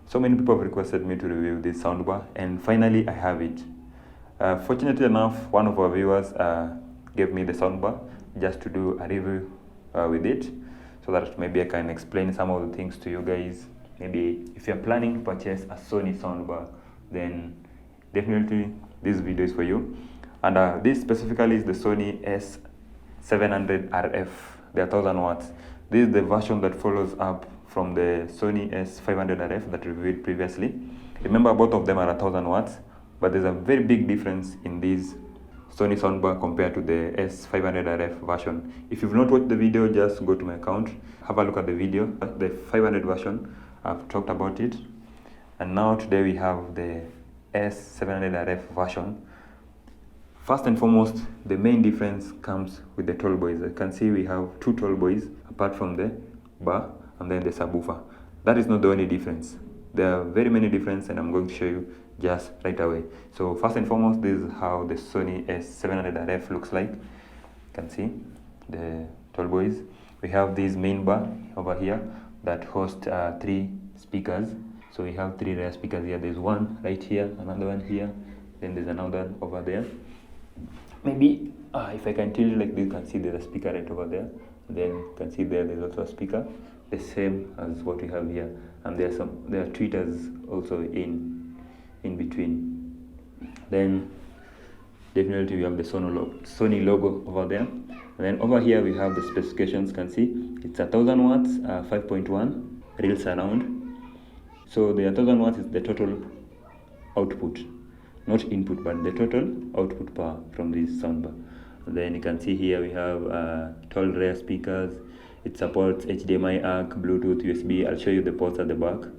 So many people have requested me to review this soundbar, and finally I have it. Fortunately enough, one of our viewers gave me the soundbar just to do a review with it, so that maybe I can explain some of the things to you guys. Maybe if you're planning to purchase a Sony soundbar, then definitely this video is for you. And this specifically is the Sony S700RF, the 1000 watts. This is the version that follows up from the Sony S500RF that we reviewed previously. Remember, both of them are 1000 watts, but there's a very big difference in this Sony soundbar compared to the S500RF version. If you've not watched the video, just go to my account, have a look at the video. The 500 version, I've talked about it. And now today we have the S700RF version. First and foremost, the main difference comes with the tall boys. You can see we have two tall boys apart from the bar and then the subwoofer. That is not the only difference. There are very many differences, and I'm going to show you just right away. So first and foremost, this is how the Sony S700RF looks like. You can see the tall boys. We have this main bar over here that hosts 3 speakers. So we have 3 rear speakers here. There's one right here, another one here, then there's another one over there. Maybe if I can tilt like this, you can see there's a speaker right over there. Then you can see there's also a speaker, the same as what we have here. And there are tweeters also in between. Then definitely we have the Sony logo over there. And then over here we have the specifications. You can see it's 1000 watts, 5.1 real surround. So the 1000 watts is the total output, not input, but the total output power from this soundbar. Then you can see here we have tall rear speakers. It supports HDMI ARC, Bluetooth, USB. I'll show you the ports at the back. You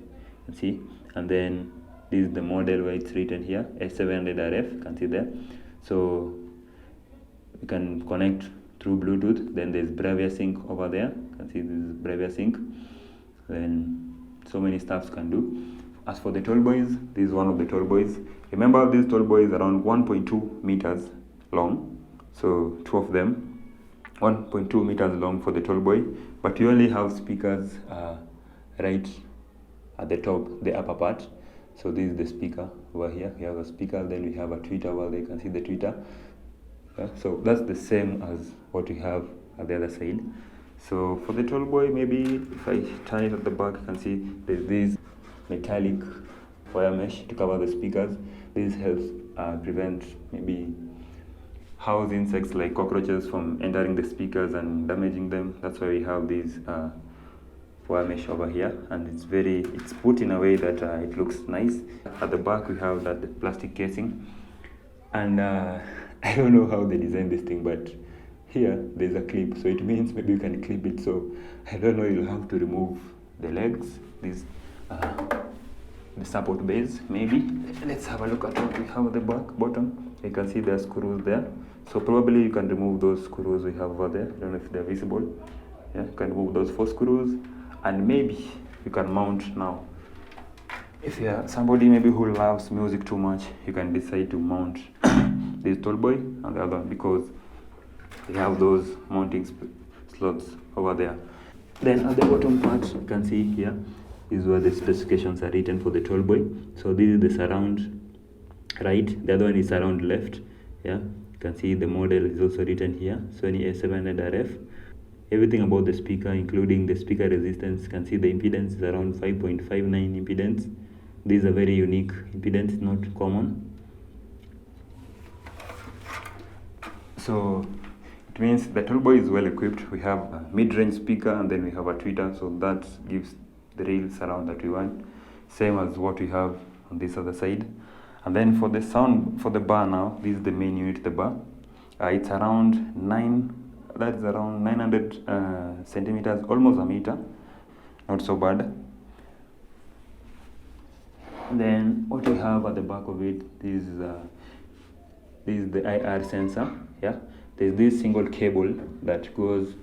can see. And then this is the model where it's written here, S700RF. You can see there. So you can connect through Bluetooth. Then there's Bravia Sync over there. You can see this is Bravia Sync. Then so many stuff you can do. As for the tall boys, this is one of the tall boys. Remember, this tall boy is around 1.2 meters long. So 2 of them, 1.2 meters long for the tall boy. But you only have speakers right at the top, the upper part. So this is the speaker over here. We have a speaker, then we have a tweeter over there. You can see the tweeter. So that's the same as what we have at the other side. So for the tall boy, maybe if I turn it at the back, you can see there's this metallic wire mesh to cover the speakers. This helps prevent maybe house insects like cockroaches from entering the speakers and damaging them. That's why we have this wire mesh over here, and it's put in a way that it looks nice. At the back we have that plastic casing, and I don't know how they designed this thing, but here there's a clip, so it means maybe you can clip it. So I don't know, you'll have to remove the legs, this the support base maybe. Let's have a look at what we have at the bottom. You can see there are screws there, so probably you can remove those screws we have over there. I don't know if they're visible. Yeah, you can remove those 4 screws, and maybe you can mount now. If you're somebody maybe who loves music too much, you can decide to mount this tall boy and the other one, because we have those mounting slots over there. Then at the bottom part, you can see here is where the specifications are written for the tall boy. So this is the surround right, the other one is surround left. Yeah, you can see the model is also written here, Sony S700RF. Everything about the speaker, including the speaker resistance. You can see the impedance is around 5.59 impedance. This is a very unique impedance, not common. So it means the tall boy is well equipped. We have a mid-range speaker, and then we have a tweeter, so that gives the real surround that we want, same as what we have on this other side. And then for the sound, for the bar now, this is the main unit, the bar. It's around 900 centimeters, almost a meter, not so bad. Then what we have at the back of it, this is the IR sensor. Yeah, there's this single cable that goes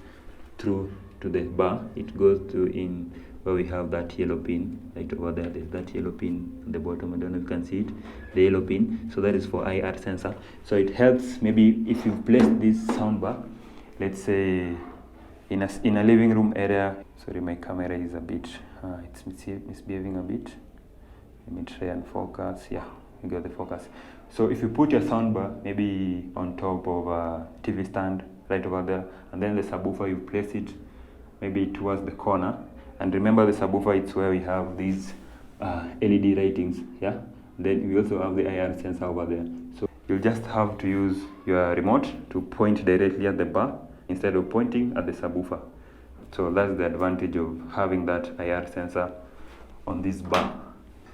through to the bar. It goes to in where we have that yellow pin right over there. There's that yellow pin at the bottom. I don't know if you can see it, the yellow pin. So that is for IR sensor. So it helps maybe if you place this soundbar, let's say in a living room area. Sorry, my camera is a bit it's misbehaving a bit. Let me try and focus. Yeah, you got the focus. So if you put your soundbar maybe on top of a TV stand right over there, and then the subwoofer, you place it maybe towards the corner, and remember the subwoofer, it's where we have these LED ratings, yeah. Then we also have the IR sensor over there. So you'll just have to use your remote to point directly at the bar instead of pointing at the subwoofer. So that's the advantage of having that IR sensor on this bar.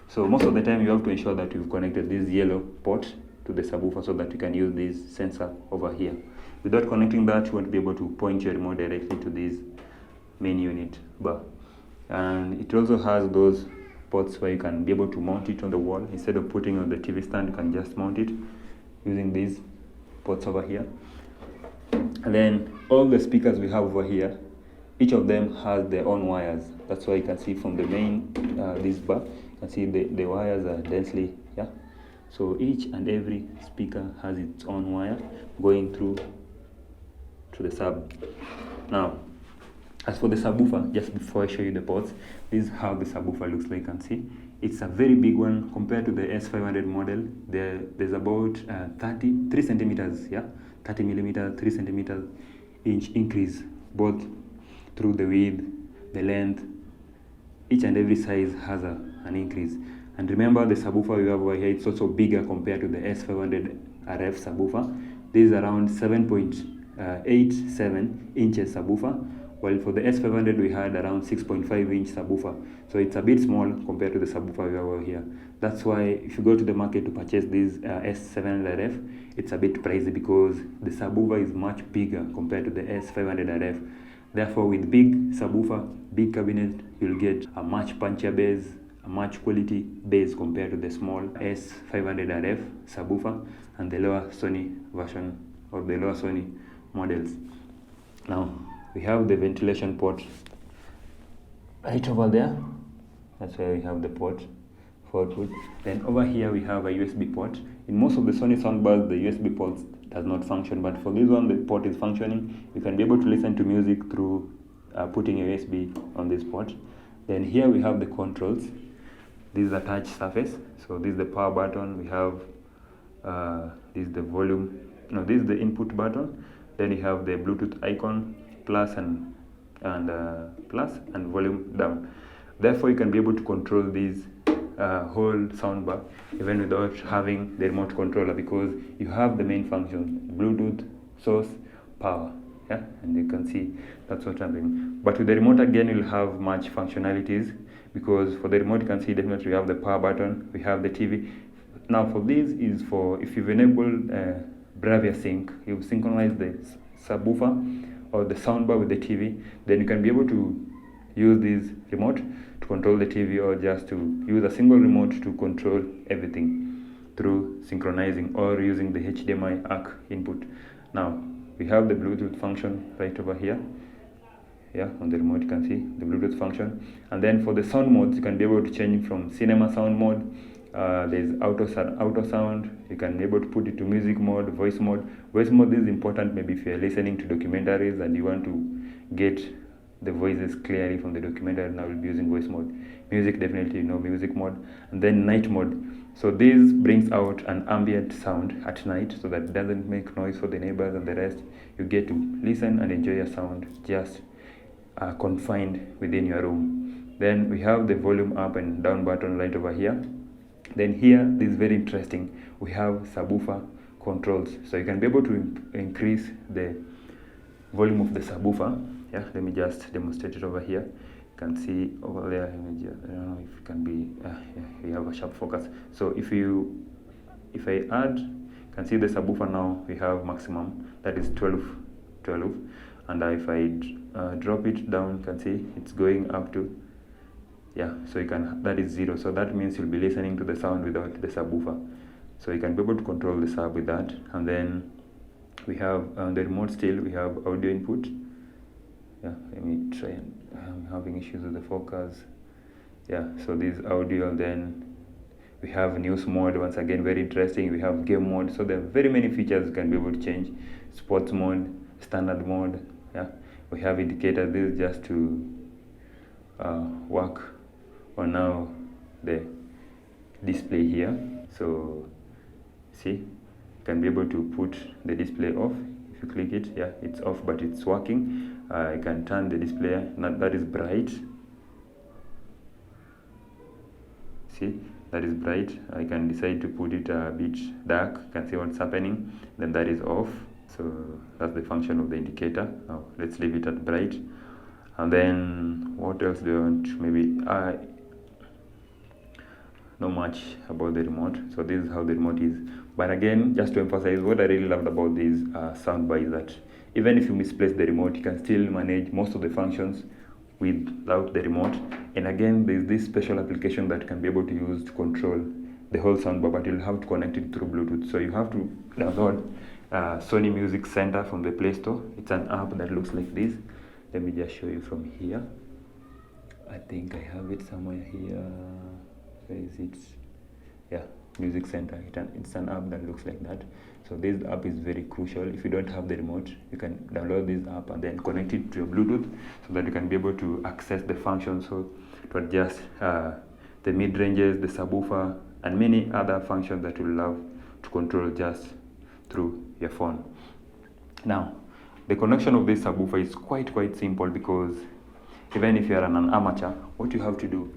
So most of the time you have to ensure that you've connected this yellow port to the subwoofer so that you can use this sensor over here. Without connecting that, you won't be able to point your remote directly to this main unit bar. And it also has those ports where you can be able to mount it on the wall. Instead of putting on the TV stand, you can just mount it using these ports over here. And then all the speakers we have over here, each of them has their own wires. That's why you can see from the main this bar, you can see the wires are densely, yeah. So each and every speaker has its own wire going through to the sub. Now, as for the subwoofer, just before I show you the ports, this is how the subwoofer looks like. You can see it's a very big one compared to the S500 model. There's about 3 centimeters, yeah, 30 millimeters, 3 centimeters inch increase, both through the width, the length. Each and every size has an increase. And remember, the subwoofer we have over here, it's also bigger compared to the S500RF subwoofer. This is around 7.87 inches subwoofer, while for the S500 we had around 6.5 inch subwoofer. So it's a bit small compared to the subwoofer we have over here. That's why if you go to the market to purchase this S700RF, it's a bit pricey because the subwoofer is much bigger compared to the S500RF. Therefore, with big subwoofer, big cabinet, you'll get a much punchier bass, a much quality bass compared to the small S500RF subwoofer and the lower Sony version or the lower Sony models. Now, we have the ventilation port right over there. That's where we have the port for output. Then over here we have a USB port. In most of the Sony soundbars, the USB port does not function, but for this one, the port is functioning. You can be able to listen to music through putting a USB on this port. Then here we have the controls. This is a touch surface. So this is the power button. We have this is the volume. No, this is the input button. Then you have the Bluetooth icon, plus and volume down. Therefore, you can be able to control this whole soundbar even without having the remote controller, because you have the main function: Bluetooth, source, power. Yeah, and you can see that's what I'm doing. But with the remote, again, you'll have much functionalities, because for the remote you can see definitely we have the power button, we have the TV. Now for this is for if you've enabled Bravia Sync, you've synchronized the subwoofer or the soundbar with the TV, then you can be able to use this remote to control the TV, or just to use a single remote to control everything through synchronizing or using the HDMI ARC input. Now we have the Bluetooth function right over here. Yeah, on the remote you can see the Bluetooth function. And then for the sound modes, you can be able to change from cinema sound mode. There's auto sound. You can be able to put it to music mode, voice mode. Voice mode is important maybe if you're listening to documentaries and you want to get the voices clearly from the documentary. Now we'll be using voice mode. Music, definitely music mode. And then night mode. So this brings out an ambient sound at night so that it doesn't make noise for the neighbors and the rest. You get to listen and enjoy your sound just confined within your room. Then we have the volume up and down button right over here. Then here, this is very interesting, we have subwoofer controls. So you can be able to increase the volume of the subwoofer. Yeah, let me just demonstrate it over here. You can see over there, I don't know if it can be, yeah, we have a sharp focus. So if I add, you can see the subwoofer now, we have maximum, that is 12. And if I drop it down, you can see it's going up to, yeah, so you can, that is 0. So that means you'll be listening to the sound without the subwoofer. So you can be able to control the sub with that. And then we have on the remote still, we have audio input. Yeah, let me try, and I'm having issues with the focus. Yeah, so this audio. And then we have news mode, once again very interesting. We have game mode. So there are very many features you can be able to change. Sports mode, standard mode. Yeah, we have indicators. This is just to work on now the display here. So see, you can be able to put the display off. If you click it, yeah, it's off, but it's working. You can turn the display, that is bright. See, that is bright. I can decide to put it a bit dark. You can see what's happening. Then that is off. So that's the function of the indicator. Now let's leave it at bright. And then what else do I want? Maybe not much about the remote. So this is how the remote is. But again, just to emphasize, what I really loved about this soundbar is that even if you misplace the remote, you can still manage most of the functions without the remote. And again, there's this special application that can be able to use to control the whole soundbar, but you'll have to connect it through Bluetooth. So you have to download Sony Music Center from the Play Store. It's an app that looks like this. Let me just show you from here. I think I have it somewhere here. Where is it? Yeah, Music Center. It's an app that looks like that. So this app is very crucial. If you don't have the remote, you can download this app and then connect it to your Bluetooth so that you can be able to access the functions, so to adjust the mid-ranges, the subwoofer, and many other functions that you love to control just through your phone. Now, the connection of this subwoofer is quite simple, because even if you are an amateur, what you have to do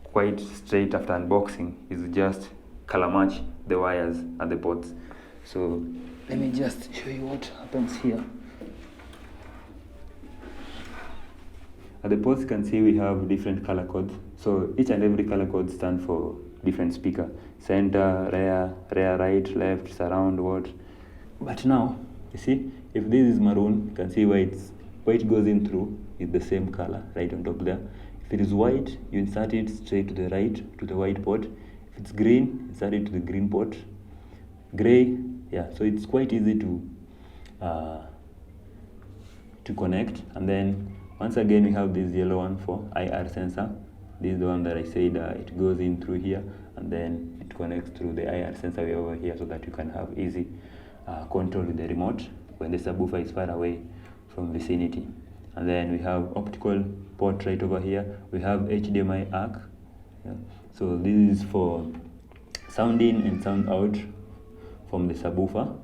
quite straight after unboxing is just color match the wires and the ports. So let me just show you what happens here. At the ports, you can see we have different color codes. So each and every color code stands for different speaker: center, rear, right, left, surround, what. But now, you see, if this is maroon, you can see where it goes in through is the same color right on top there. If it is white, you insert it straight to the right, to the white port. If it's green, insert it to the green port. Gray, yeah, so it's quite easy to connect. And then once again, we have this yellow one for IR sensor. This is the one that I said it goes in through here, and then it connects through the IR sensor way over here, so that you can have easy control with the remote when the subwoofer is far away from vicinity. And then we have optical port right over here. We have HDMI ARC. Yeah. So this is for sound in and sound out from the subwoofer.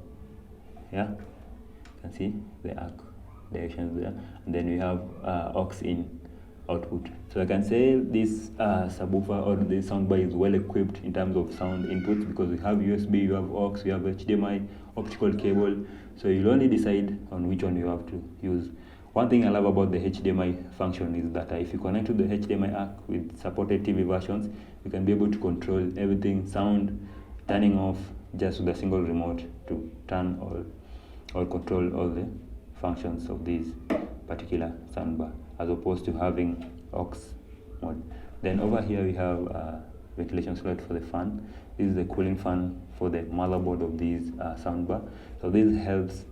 Yeah, you can see the ARC directions there. And then we have aux in output. So I can say this subwoofer or the soundbar is well equipped in terms of sound inputs, because we have USB, you have aux, you have HDMI, optical cable. So you'll only decide on which one you have to use. One thing I love about the HDMI function is that if you connect to the HDMI ARC with supported TV versions, you can be able to control everything, sound, turning off, just with a single remote to turn or control all the functions of this particular soundbar, as opposed to having aux mode. Then over here we have a ventilation slot for the fan. This is the cooling fan for the motherboard of this soundbar. So this helps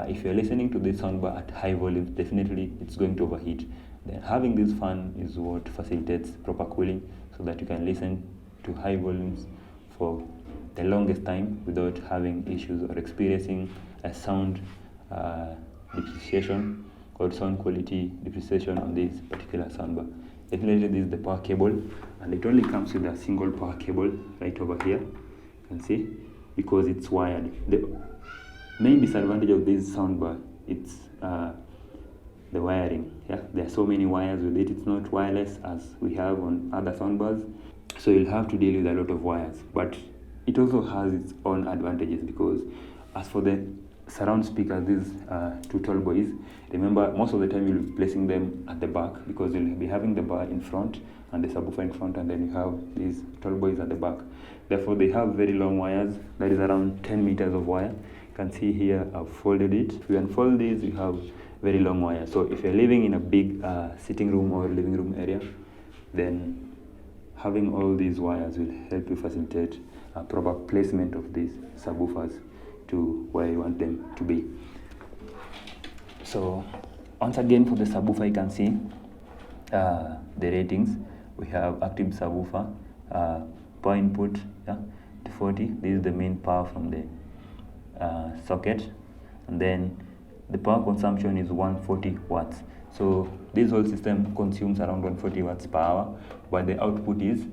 if you're listening to this soundbar at high volumes, definitely it's going to overheat. Then having this fan is what facilitates proper cooling, so that you can listen to high volumes for the longest time without having issues or experiencing a sound depreciation or sound quality depreciation on this particular soundbar. Definitely this is the power cable, and it only comes with a single power cable right over here. You can see, because it's wired. The main disadvantage of this soundbar, it's the wiring. Yeah, there are so many wires with it. It's not wireless as we have on other soundbars, so you'll have to deal with a lot of wires. But it also has its own advantages, because as for the surround speakers, these two tall boys, remember, most of the time you'll be placing them at the back, because you'll be having the bar in front and the subwoofer in front, and then you have these tall boys at the back. Therefore, they have very long wires. That is around 10 meters of wire. You can see here I've folded it. If you unfold these, you have very long wires. So if you're living in a big sitting room or living room area, then having all these wires will help you facilitate a proper placement of these subwoofers to where you want them to be. So once again, for the subwoofer, you can see the ratings. We have active subwoofer, power input, yeah, 240. This is the main power from the socket, and then the power consumption is 140 watts. So this whole system consumes around 140 watts per hour, but the output is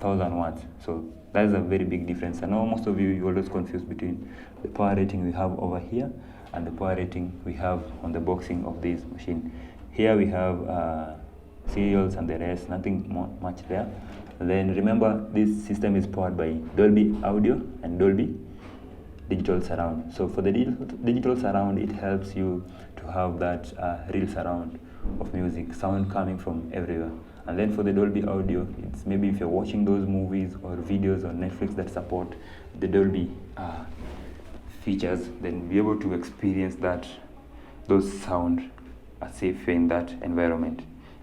1000 watts. So that is a very big difference. I know most of you always confuse between the power rating we have over here and the power rating we have on the boxing of this machine. Here we have serials and the rest, nothing much there. And then remember, this system is powered by Dolby Audio and Dolby Digital Surround. So for the digital surround, it helps you to have that real surround of music, sound coming from everywhere. And then for the Dolby Audio, it's maybe if you're watching those movies or videos on Netflix that support the Dolby features, then be able to experience those sound safe in that environment,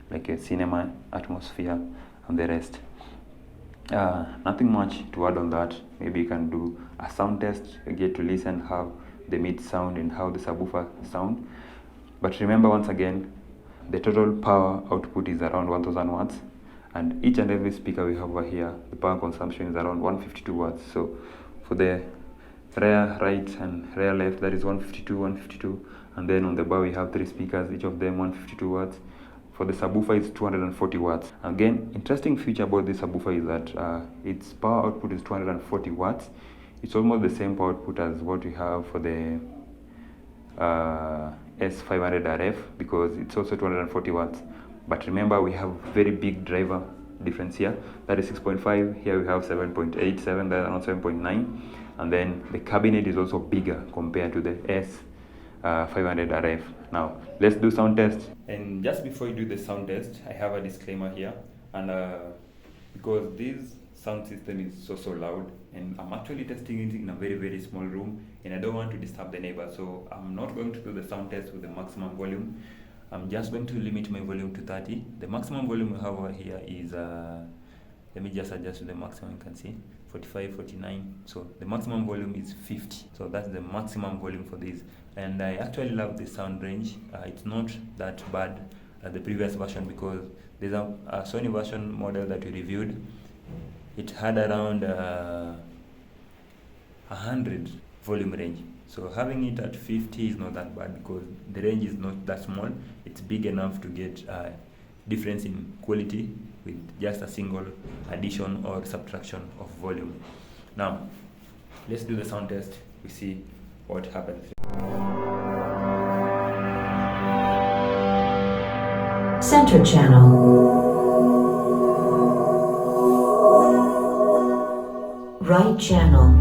like a cinema atmosphere and the rest. Nothing much to add on that. Maybe you can do a sound test, you get to listen how the mid sound and how the subwoofer sound. But remember, once again, the total power output is around 1000 watts, and each and every speaker we have over here, the power consumption is around 152 watts. So for the rear right and rear left, that is 152, and then on the bar we have 3 speakers, each of them 152 watts. For the subwoofer, it's 240 watts. Again, interesting feature about this subwoofer is that its power output is 240 watts. It's almost the same power output as what we have for the S500RF, because it's also 240 watts. But remember, we have very big driver difference here. That is 6.5. Here we have 7.87, that's around 7.9. And then the cabinet is also bigger compared to the S500RF. Now let's do sound test. And just before you do the sound test, I have a disclaimer here, and because this sound system is so loud, and I'm actually testing it in a very small room, and I don't want to disturb the neighbor, so I'm not going to do the sound test with the maximum volume. I'm just going to limit my volume to 30. The maximum volume we have over here is let me just adjust to the maximum. You can see 45, 49. So the maximum volume is 50. So that's the maximum volume for this. And I actually love the sound range. It's not that bad as the previous version, because there's a Sony version model that we reviewed. It had around 100 volume range. So having it at 50 is not that bad, because the range is not that small. It's big enough to get difference in quality with just a single addition or subtraction of volume. Now let's do the sound test. We see what happens. Center channel. Right channel.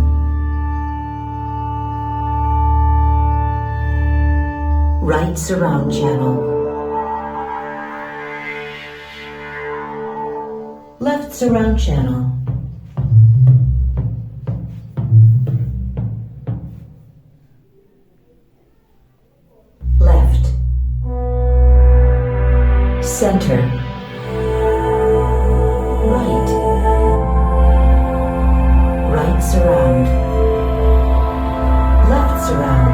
Right surround channel. Left surround channel. Left. Center. Right. Right surround. Left surround.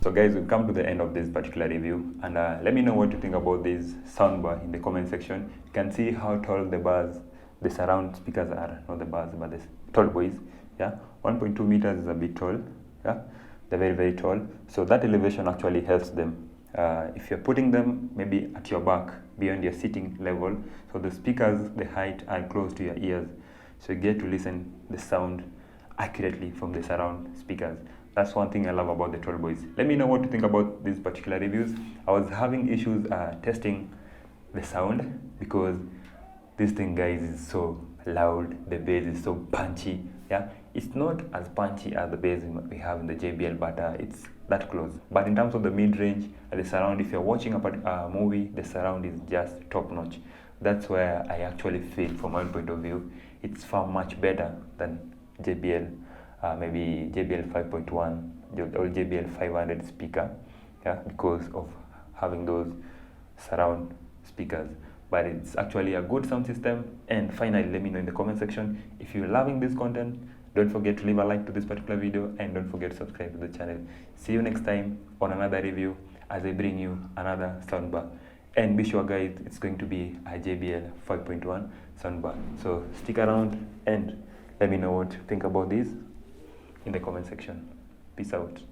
So guys, we've come to the end of this particular review, and let me know what you think about this soundbar in the comment section. You can see how tall the surround speakers are, not the bars, but the tall boys. Yeah, 1.2 meters is a bit tall. Yeah, they're very tall. So that elevation actually helps them. If you're putting them maybe at your back, beyond your sitting level, so the speakers, the height are close to your ears, so you get to listen the sound accurately from the surround speakers. That's one thing I love about the tall boys. Let me know what you think about these particular reviews. I was having issues testing the sound, because this thing, guys, is so loud. The bass is so punchy. Yeah, it's not as punchy as the bass we have in the JBL, but it's that close. But in terms of the mid-range and the surround, if you're watching a movie, the surround is just top-notch. That's where I actually feel, from my point of view, it's far much better than JBL. Maybe JBL 5.1 or JBL 500 speaker, yeah, because of having those surround speakers, but it's actually a good sound system. And finally, let me know in the comment section if you're loving this content. Don't forget to leave a like to this particular video, and don't forget to subscribe to the channel. See you next time on another review as I bring you another soundbar. And be sure guys, it's going to be a JBL 5.1 soundbar. So stick around and let me know what you think about this in the comment section. Peace out.